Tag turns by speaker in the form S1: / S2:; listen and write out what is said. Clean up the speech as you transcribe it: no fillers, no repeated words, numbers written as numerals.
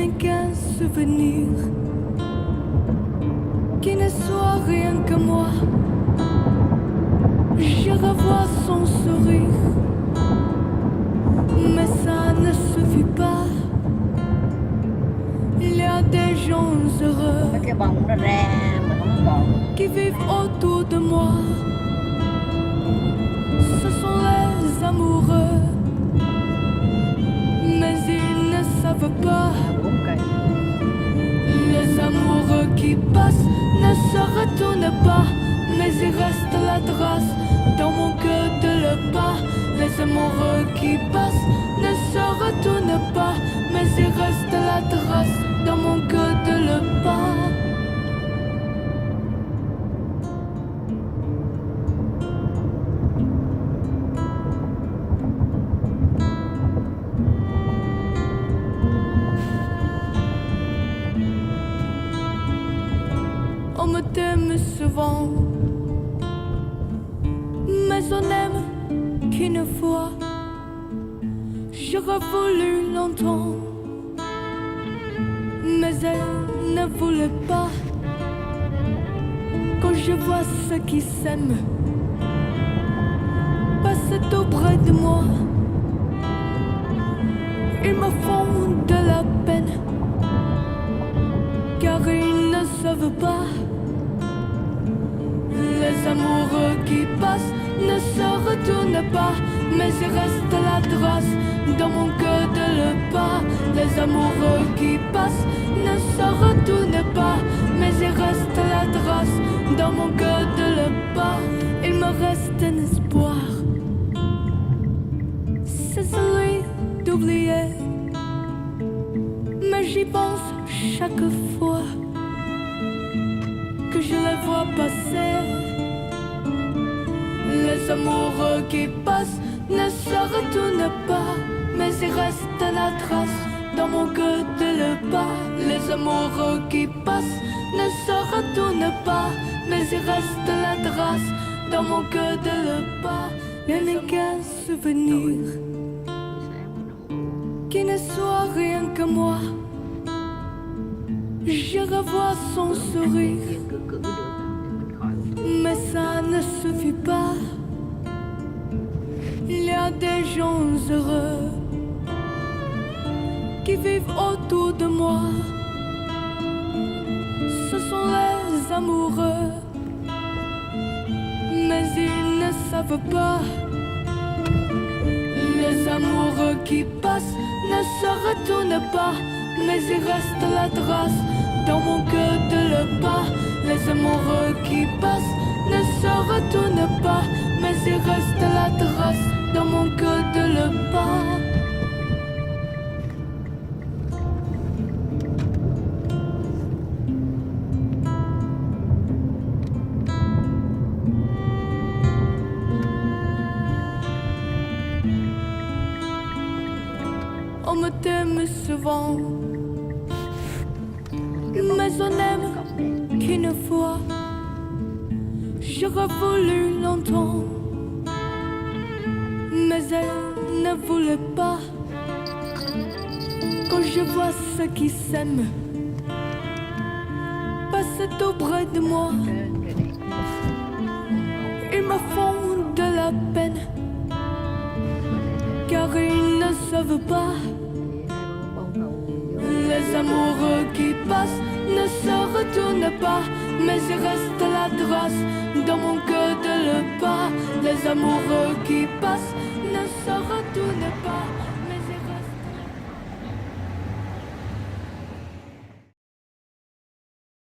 S1: n'est qu'un souvenir qui ne soit rien que moi. Je revois son sourire, mais ça ne suffit pas. Il y a des gens heureux
S2: Cái bông nó ra mà nó không còn.
S1: qui vivent autour de moi. Ce sont les amoureux, mais ils ne savent pas.
S2: Bốn cây.
S1: Les amoureux qui passent ne se retournent pas, mais il reste la trace dans mon cœur de le pas. Les amoureux qui passent ne se retournent pas, mais il reste la trace dans mon cœur de le pas. On me t'aime souvent, mais on aime qu'une fois. J'aurais voulu longtemps, mais elle ne voulait pas. Quand je vois ceux qui s'aiment passer auprès de moi, ils me font de la peine, car ils ne savent pas. Les amoureux qui passent ne se retournent pas, mais il reste la trace dans mon cœur de le pas. Les amoureux qui passent ne se retournent pas, mais il reste la trace dans mon cœur de le pas. Il me reste un espoir, c'est celui d'oublier, mais j'y pense chaque fois que je les vois passer. Les amoureux qui passent ne se retournent pas, mais il reste la trace dans mon cœur de le pas. Les amoureux qui passent ne se retournent pas, mais il reste la trace dans mon cœur de le pas. Il n'est qu'un souvenir qui ne soit rien que moi. Je revois son sourire, mais ça ne suffit pas. Il y a des gens heureux qui vivent autour de moi. Ce sont les amoureux, mais ils ne savent pas. Les amoureux qui passent ne se retournent pas, mais il reste la trace dans mon cœur de le pas. Les amoureux qui passent ne se retournent pas, mais il reste la trace dans mon cœur de le pas. On me t'aime souvent, mais on aime qu'une fois. J'aurais voulu longtemps, mais elle ne voulait pas. Quand je vois ceux qui s'aiment passer auprès de moi, ils me font de la peine, car ils ne savent pas. Les amoureux qui passent ne se retournent pas, mais il reste la trace dans mon cœur de le pas. Les amoureux qui passent ne se retournent pas,